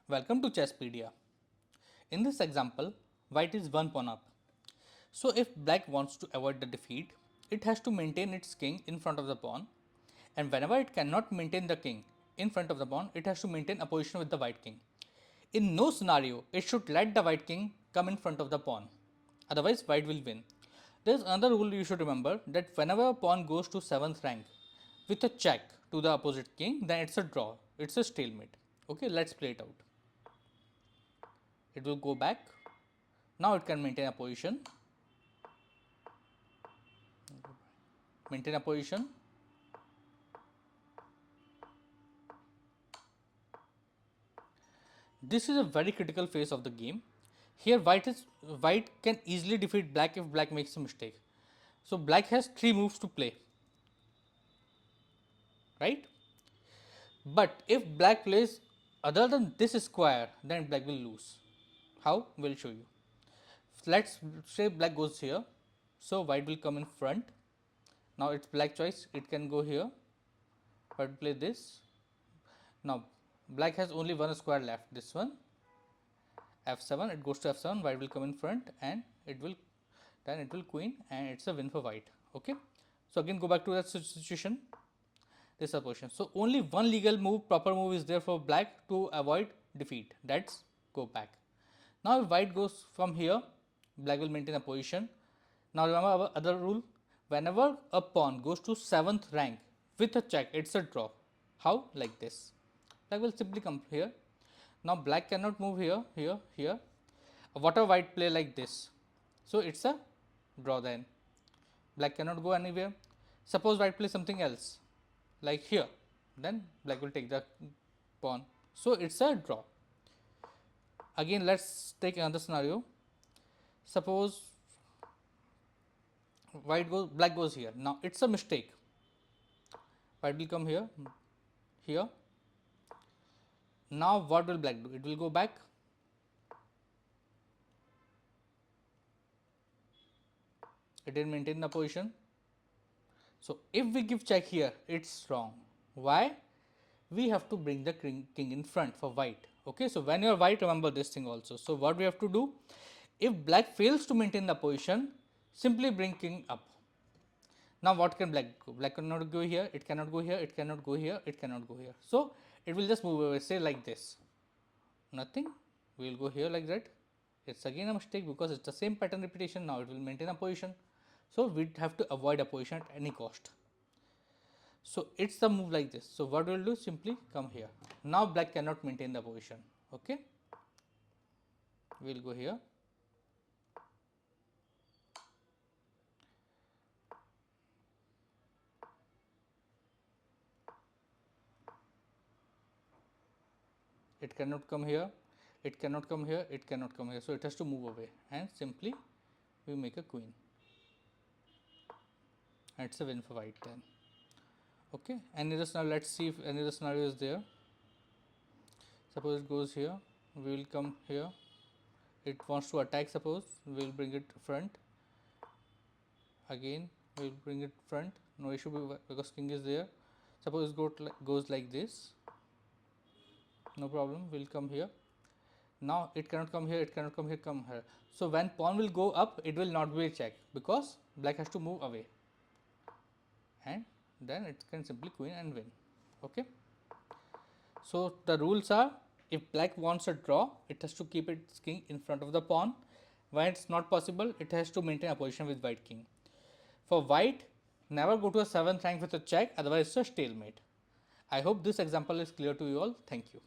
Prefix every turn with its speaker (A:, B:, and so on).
A: Welcome to Chesspedia. In this example, white is one pawn up. So if black wants to avoid the defeat, it has to maintain its king in front of the pawn, and whenever it cannot maintain the king in front of the pawn, it has to maintain a position with the white king. In no scenario, it should let the white king come in front of the pawn. Otherwise, white will win. There is another rule you should remember, that whenever a pawn goes to 7th rank with a check to the opposite king, then it's a draw. It's a stalemate. Okay, let's play it out. It will go back. Now it can maintain a position. Maintain a position. This is a very critical phase of the game. Here white can easily defeat black if black makes a mistake. So black has 3 moves to play, right? But if black plays other than this square, then black will lose. How? We'll show you. Let's say black goes here, so white will come in front. Now it's black choice, it can go here, but play this. Now black has only one square left, this one, f7, it goes to f7, white will come in front and it will queen, and it's a win for white. Okay, so again go back to that situation. This is a position. So only one legal move, proper move is there for black to avoid defeat, that's go back. Now if white goes from here, black will maintain a position. Now remember our other rule, whenever a pawn goes to 7th rank with a check, it's a draw. How? Like this. Black will simply come here. Now black cannot move here, here, here. Whatever white play like this, so it's a draw then. Black cannot go anywhere. Suppose white plays something else, like here, then black will take the pawn. So it's a draw. Again, let's take another scenario. Suppose black goes here. Now it's a mistake. White will come here, here. Now what will black do? It will go back. It didn't maintain the position. So if we give check here, it's wrong. Why? We have to bring the king in front for white. Okay, so when you are white, remember this thing also. So what we have to do, if black fails to maintain the position, simply bring king up. Now what can black go? Black cannot go here, it cannot go here, it cannot go here, it cannot go here. So it will just move away, say like this. Nothing, we will go here like that. It's again a mistake because it's the same pattern repetition. Now it will maintain a position. So we have to avoid a position at any cost. So it's the move like this. So what we will do, simply come here. Now black cannot maintain the position. Okay, we will go here. It cannot come here, it cannot come here, it cannot come here. So it has to move away, and simply we make a queen. And it's a win for white then. Okay, any other scenario? Let's see if any other scenario is there. Suppose it goes here, we will come here. It wants to attack, suppose we will bring it front. Again we will bring it front, no issue because king is there. Suppose it goes like this, no problem, we will come here. Now it cannot come here, it cannot come here, come here. So when pawn will go up, it will not be a check because black has to move away, and then it can simply queen and win. Okay, so the rules are, if black wants a draw, it has to keep its king in front of the pawn. When it's not possible, it has to maintain a position with white king. For white, never go to a 7th rank with a check, otherwise it's a stalemate. I hope this example is clear to you all. Thank you.